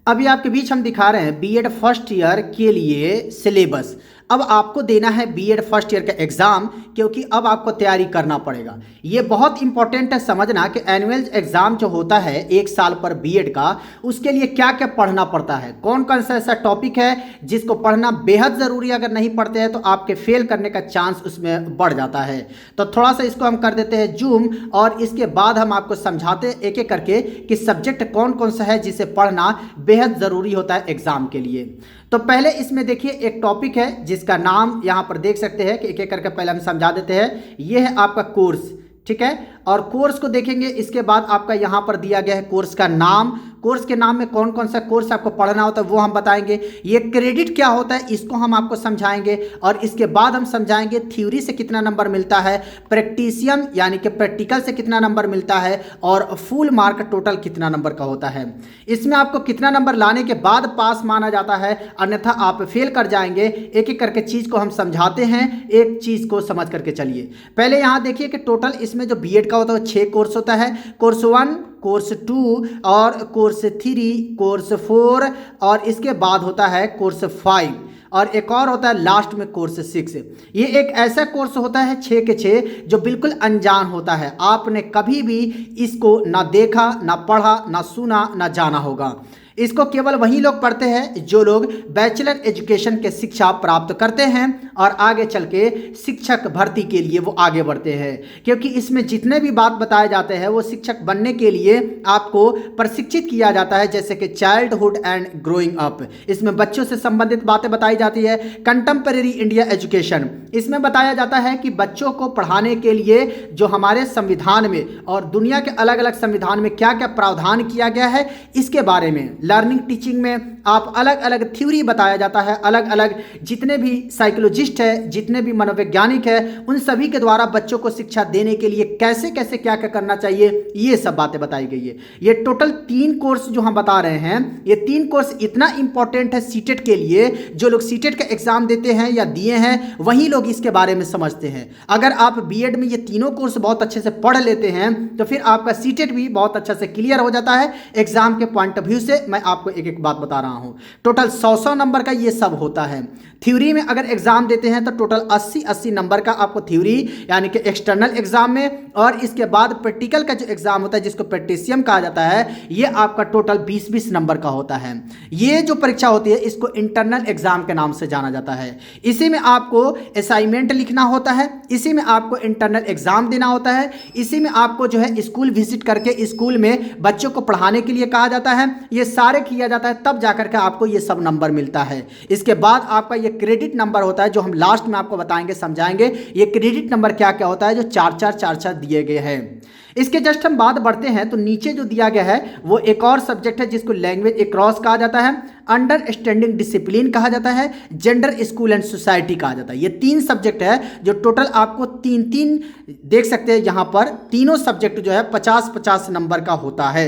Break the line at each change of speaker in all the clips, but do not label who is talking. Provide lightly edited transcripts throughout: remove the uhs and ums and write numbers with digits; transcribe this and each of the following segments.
अभी आपके बीच हम दिखा रहे हैं बीएड फर्स्ट ईयर के लिए सिलेबस। अब आपको देना है बीएड फर्स्ट ईयर का एग्ज़ाम, क्योंकि अब आपको तैयारी करना पड़ेगा। ये बहुत इंपॉर्टेंट है समझना कि एनुअल एग्ज़ाम जो होता है एक साल पर बीएड का, उसके लिए क्या क्या पढ़ना पड़ता है, कौन कौन सा ऐसा टॉपिक है जिसको पढ़ना बेहद ज़रूरी है। अगर नहीं पढ़ते हैं तो आपके फेल करने का चांस उसमें बढ़ जाता है। तो थोड़ा सा इसको हम कर देते हैं जूम, और इसके बाद हम आपको समझाते हैं एक एक करके कि सब्जेक्ट कौन कौन सा है जिसे पढ़ना बेहद ज़रूरी होता है एग्ज़ाम के लिए। तो पहले इसमें देखिए एक टॉपिक है जिसका नाम यहाँ पर देख सकते हैं कि एक एक करके पहले हम समझा देते हैं। ये है आपका कोर्स, ठीक है। और कोर्स को देखेंगे, इसके बाद आपका यहाँ पर दिया गया है कोर्स का नाम। कोर्स के नाम में कौन कौन सा कोर्स आपको पढ़ना होता है वो हम बताएंगे। ये क्रेडिट क्या होता है इसको हम आपको समझाएंगे, और इसके बाद हम समझाएंगे थ्योरी से कितना नंबर मिलता है, प्रैक्टिसियम यानी कि प्रैक्टिकल से कितना नंबर मिलता है, और फुल मार्क टोटल कितना नंबर का होता है। इसमें आपको कितना नंबर लाने के बाद पास माना जाता है, अन्यथा आप फेल कर जाएंगे। एक एक करके चीज़ को हम समझाते हैं, एक चीज़ को समझ करके चलिए। पहले यहाँ देखिए कि टोटल इसमें जो बीएड का होता है 6 कोर्स होता है। कोर्स 1, कोर्स 2 और कोर्स 3, कोर्स 4, और इसके बाद होता है कोर्स 5, और एक और होता है लास्ट में कोर्स 6। ये एक ऐसा कोर्स होता है 6 के 6 जो बिल्कुल अनजान होता है। आपने कभी भी इसको ना देखा, ना पढ़ा, ना सुना, ना जाना होगा। इसको केवल वही लोग पढ़ते हैं जो लोग बैचलर एजुकेशन के शिक्षा प्राप्त करते हैं और आगे चल के शिक्षक भर्ती के लिए वो आगे बढ़ते हैं, क्योंकि इसमें जितने भी बात बताए जाते हैं वो शिक्षक बनने के लिए आपको प्रशिक्षित किया जाता है, जैसे कि चाइल्डहुड एंड ग्रोइंग अप, इसमें बच्चों से संबंधित बातें बताई जाती है। कंटेम्परेरी इंडिया एजुकेशन, इसमें बताया जाता है कि बच्चों को पढ़ाने के लिए जो हमारे संविधान में और दुनिया के अलग अलग संविधान में क्या क्या प्रावधान किया गया है इसके बारे में। लर्निंग टीचिंग में आप अलग अलग थ्योरी बताया जाता है, अलग अलग जितने भी साइकोलॉजिस्ट है, जितने भी मनोवैज्ञानिक है, उन सभी के द्वारा बच्चों को शिक्षा देने के लिए कैसे कैसे क्या क्या करना चाहिए, ये सब बातें बताई गई है। ये टोटल 3 कोर्स जो हम बता रहे हैं, ये 3 कोर्स इतना इंपॉर्टेंट है सीटेट के लिए। जो लोग सीटेट का एग्जाम देते हैं या दिए हैं वही लोग इसके बारे में समझते हैं। अगर आप बीएड में ये तीनों कोर्स बहुत अच्छे से पढ़ लेते हैं तो फिर आपका सीटेट भी बहुत अच्छा से क्लियर हो जाता है एग्जाम के पॉइंट ऑफ व्यू से। मैं आपको एक एक बात बता रहा हूं। टोटल 100 नंबर का ये सब होता है। थ्योरी में अगर एग्जाम देते हैं तो टोटल 80 नंबर का आपको थ्योरी यानी कि एक्सटर्नल एग्जाम में, और इसके बाद प्रैक्टिकल का जो एग्जाम होता है जिसको प्रैक्टिसियम कहा जाता है, ये आपका टोटल 20 नंबर का होता है। ये जो परीक्षा होती है इसको इंटरनल एग्जाम के नाम से जाना जाता है। इसी में आपको असाइनमेंट लिखना होता है, इसी में आपको इंटरनल एग्जाम देना होता है, इसी में आपको जो है स्कूल विजिट करके स्कूल में बच्चों को पढ़ाने के लिए कहा जाता है। ये सारे किया जाता है, तब जाकर के आपको ये सब नंबर मिलता है। इसके बाद आपका ये क्रेडिट नंबर होता है जो हम लास्ट में आपको बताएंगे, समझाएंगे। ये क्रेडिट नंबर क्या क्या होता है जो 4 दिए गए हैं। इसके जस्ट हम बात बढ़ते हैं तो नीचे जो दिया गया है वो एक और सब्जेक्ट है जिसको लैंग्वेज एक्रॉस कहा जाता है, अंडरस्टैंडिंग डिसिप्लिन कहा जाता है, जेंडर स्कूल एंड सोसाइटी कहा जाता है। ये 3 सब्जेक्ट है जो टोटल आपको 3 देख सकते हैं यहाँ पर। तीनों सब्जेक्ट जो है 50 नंबर का होता है।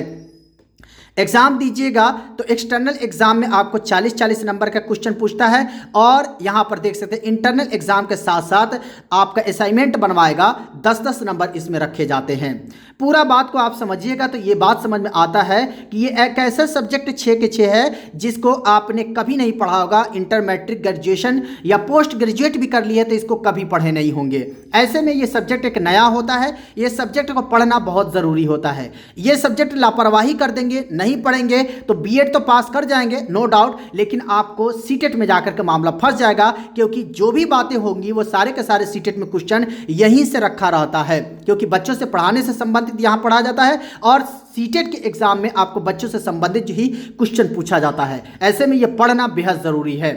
एग्जाम दीजिएगा तो एक्सटर्नल एग्जाम में आपको 40 नंबर का क्वेश्चन पूछता है, और यहाँ पर देख सकते हैं इंटरनल एग्जाम के साथ साथ आपका असाइनमेंट बनवाएगा, 10 नंबर इसमें रखे जाते हैं। पूरा बात को आप समझिएगा तो ये बात समझ में आता है कि ये एक ऐसा सब्जेक्ट 6 के 6 है जिसको आपने कभी नहीं पढ़ा होगा। इंटर मैट्रिक, ग्रेजुएशन या पोस्ट ग्रेजुएट भी कर लिए तो इसको कभी पढ़े नहीं होंगे। ऐसे में ये सब्जेक्ट एक नया होता है, ये सब्जेक्ट को पढ़ना बहुत ज़रूरी होता है। ये सब्जेक्ट लापरवाही कर देंगे, नहीं पढ़ेंगे तो बीएड तो पास कर जाएंगे नो डाउट, लेकिन आपको सीटेट में जाकर के मामला फंस जाएगा, क्योंकि जो भी बातें होंगी वो सारे के सारे सीटेट में क्वेश्चन यहीं से रखा रहता है, क्योंकि बच्चों से पढ़ाने से संबंधित यहां पढ़ा जाता है, और सीटेट के एग्जाम में आपको बच्चों से संबंधित ही क्वेश्चन पूछा जाता है। ऐसे में यह पढ़ना बेहद जरूरी है।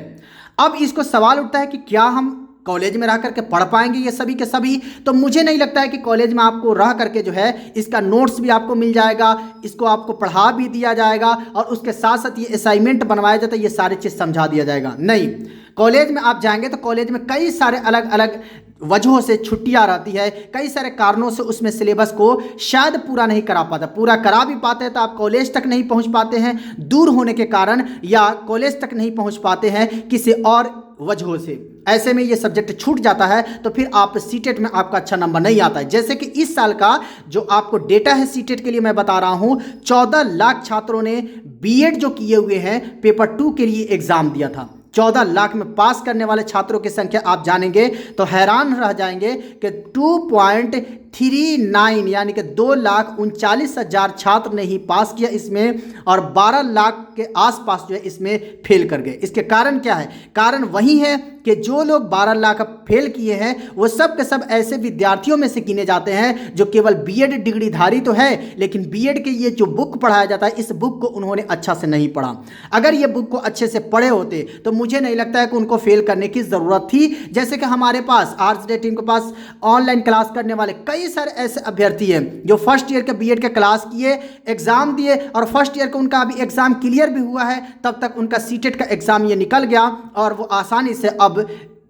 अब इसको सवाल उठता है कि क्या हम कॉलेज में रह करके पढ़ पाएंगे ये सभी के सभी? तो मुझे नहीं लगता है कि कॉलेज में आपको रह करके जो है इसका नोट्स भी आपको मिल जाएगा, इसको आपको पढ़ा भी दिया जाएगा, और उसके साथ साथ ये असाइनमेंट बनवाया जाता है, ये सारी चीज़ समझा दिया जाएगा। नहीं, कॉलेज में आप जाएंगे तो कॉलेज में कई सारे अलग अलग वजहों से छुट्टियां रहती है, कई सारे कारणों से उसमें सिलेबस को शायद पूरा नहीं करा पाता, पूरा करा भी पाते हैं तो आप कॉलेज तक नहीं पहुंच पाते हैं दूर होने के कारण, या कॉलेज तक नहीं पहुंच पाते हैं किसी और वजहों से। ऐसे में ये सब्जेक्ट छूट जाता है तो फिर आप सीटेट में आपका अच्छा नंबर नहीं आता है। जैसे कि इस साल का जो आपको डेटा है सीटेट के लिए मैं बता रहा हूं, 14 लाख छात्रों ने बीएड जो किए हुए हैं पेपर 2 के लिए एग्जाम दिया था। 14 लाख में पास करने वाले छात्रों की संख्या आप जानेंगे तो हैरान रह जाएंगे कि 2.39 यानी कि 2,39,000 छात्र ने ही पास किया इसमें, और 12 लाख के आसपास जो है इसमें फेल कर गए। इसके कारण क्या है? कारण वही है कि जो लोग 12 लाख फेल किए हैं वो सब के सब ऐसे विद्यार्थियों में से गिने जाते हैं जो केवल बीएड डिग्रीधारी तो है, लेकिन बीएड के ये जो बुक पढ़ाया जाता है इस बुक को उन्होंने अच्छा से नहीं पढ़ा। अगर ये बुक को अच्छे से पढ़े होते तो मुझे नहीं लगता है कि उनको फेल करने की ज़रूरत थी। जैसे कि हमारे पास आरजेडी टीम के पास ऑनलाइन क्लास करने वाले कई सारे ऐसे अभ्यर्थी हैं जो फर्स्ट ईयर के बीएड के क्लास किए, एग्जाम दिए, और फर्स्ट ईयर का उनका अभी एग्जाम क्लियर भी हुआ है, तब तक उनका सीटेट का एग्जाम ये निकल गया और वो आसानी से अब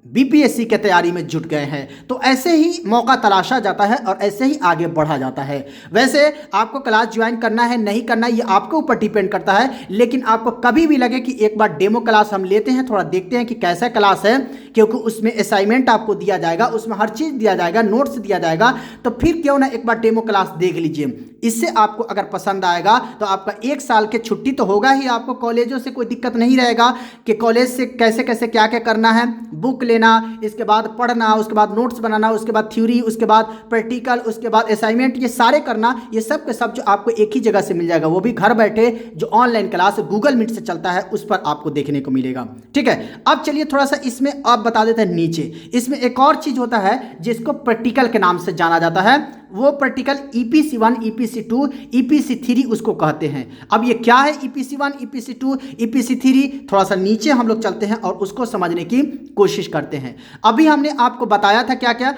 बीपीएससी के तैयारी में जुट गए हैं। तो ऐसे ही मौका तलाशा जाता है और ऐसे ही आगे बढ़ा जाता है। वैसे आपको क्लास ज्वाइन करना है नहीं करना ये आपके ऊपर डिपेंड करता है, लेकिन आपको कभी भी लगे कि एक बार डेमो क्लास हम लेते हैं, थोड़ा देखते हैं कि कैसा क्लास है, क्योंकि उसमें असाइनमेंट आपको दिया जाएगा, उसमें हर चीज़ दिया जाएगा, नोट्स दिया जाएगा, तो फिर क्यों ना एक बार डेमो क्लास देख लीजिए। इससे आपको अगर पसंद आएगा तो आपका 1 साल के छुट्टी तो होगा ही, आपको कॉलेजों से कोई दिक्कत नहीं रहेगा कि कॉलेज से कैसे कैसे क्या क्या करना है, बुक लेना, इसके बाद पढ़ना, उसके बाद नोट्स बनाना, उसके बाद थ्योरी, उसके बाद प्रैक्टिकल, उसके बाद असाइनमेंट, ये सारे करना, ये सब के सब जो आपको एक ही जगह से मिल जाएगा, वो भी घर बैठे जो ऑनलाइन क्लास गूगल मीट से चलता है उस पर आपको देखने को मिलेगा। ठीक है, अब चलिए थोड़ा सा इसमें आप बता देते हैं नीचे। इसमें एक और चीज होता है जिसको प्रैक्टिकल के नाम से जाना जाता है, वो प्रैक्टिकल ईपीसी 1, ईपीसी 2, ईपीसी 3 उसको कहते हैं। अब ये क्या है ईपीसी 1, ईपीसी 2, ईपीसी 3, थोड़ा सा नीचे हम लोग चलते हैं और उसको समझने की कोशिश करते हैं। अभी हमने आपको बताया था क्या क्या,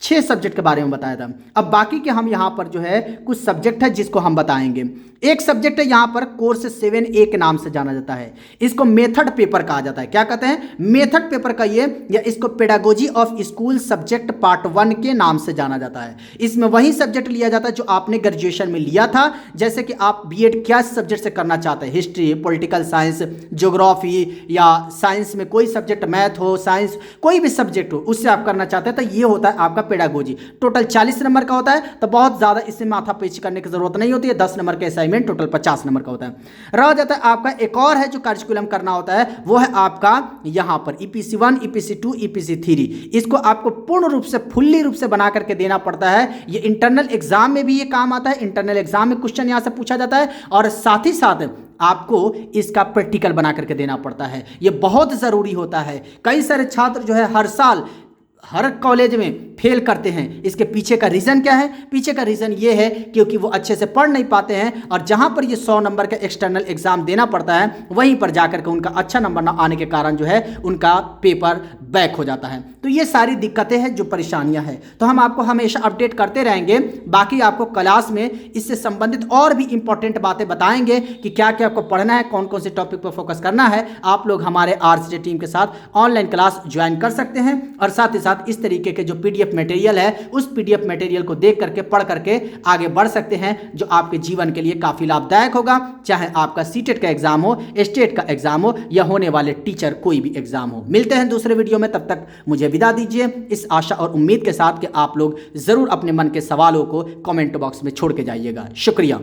6 सब्जेक्ट के बारे में बताया था। अब बाकी के हम यहाँ पर जो है कुछ सब्जेक्ट है जिसको हम बताएंगे। एक सब्जेक्ट है यहाँ पर कोर्स 7A के नाम से जाना जाता है, इसको मेथड पेपर कहा जाता है। क्या कहते हैं? मेथड पेपर का ये, या इसको pedagogy of school subject part 1 के नाम से जाना जाता है। इसमें वही सब्जेक्ट लिया जाता है जो आपने ग्रेजुएशन में लिया था। जैसे कि आप बीएड क्या सब्जेक्ट से करना चाहते हैं, हिस्ट्री, पॉलिटिकल साइंस, ज्योग्राफी, या साइंस में कोई सब्जेक्ट, मैथ हो, साइंस, कोई भी सब्जेक्ट हो उससे आप करना चाहते हैं, तो ये होता है आपका पेडागोजी। टोटल 40 नंबर का होता है, तो बहुत ज़्यादा इसमें माथा पेची करने की जरूरत नहीं होती है। 10 नंबर के असाइनमेंट, टोटल 50 नंबर का होता है। रह जाता है आपका एक और है जो करिकुलम करना होता है, वो है आपका यहाँ पर ईपीसी 1, ईपीसी 2, ईपीसी 3। इसको आपको पूर्ण रूप से, फुल्ली रूप से बना करके देना पड़ता है। ये इंटरनल एग्जाम में भी ये काम आता है, इंटरनल एग्जाम में क्वेश्चन यहाँ से पूछा जाता है, और साथ ही साथ आपको इसका प्रैक्टिकल बना करके देना पड़ता है। ये बहुत ज़रूरी होता है। कई सारे छात्र जो है हर साल हर कॉलेज में फेल करते हैं। इसके पीछे का रीज़न क्या है? पीछे का रीज़न ये है क्योंकि वो अच्छे से पढ़ नहीं पाते हैं, और जहाँ पर ये 100 नंबर का एक्सटर्नल एग्जाम देना पड़ता है वहीं पर जाकर के उनका अच्छा नंबर ना आने के कारण जो है उनका पेपर बैक हो जाता है। तो ये सारी दिक्कतें हैं, जो परेशानियां हैं, तो हम आपको हमेशा अपडेट करते रहेंगे। बाकी आपको क्लास में इससे संबंधित और भी इंपॉर्टेंट बातें बताएंगे कि क्या क्या आपको पढ़ना है, कौन कौन से टॉपिक पर फोकस करना है। आप लोग हमारे आरजेडी टीम के साथ ऑनलाइन क्लास ज्वाइन कर सकते हैं, और साथ ही साथ इस तरीके के जो पीडीएफ मटेरियल है उस पीडीएफ मटेरियल को देख करके, पढ़ करके आगे बढ़ सकते हैं, जो आपके जीवन के लिए काफ़ी लाभदायक होगा। चाहे आपका सीटेट का एग्जाम हो, स्टेट का एग्जाम हो, या होने वाले टीचर कोई भी एग्जाम हो। मिलते हैं दूसरे वीडियो में, तब तक मुझे विदा दीजिए इस आशा और उम्मीद के साथ कि आप लोग ज़रूर अपने मन के सवालों को कमेंट बॉक्स में छोड़ के जाइएगा। शुक्रिया।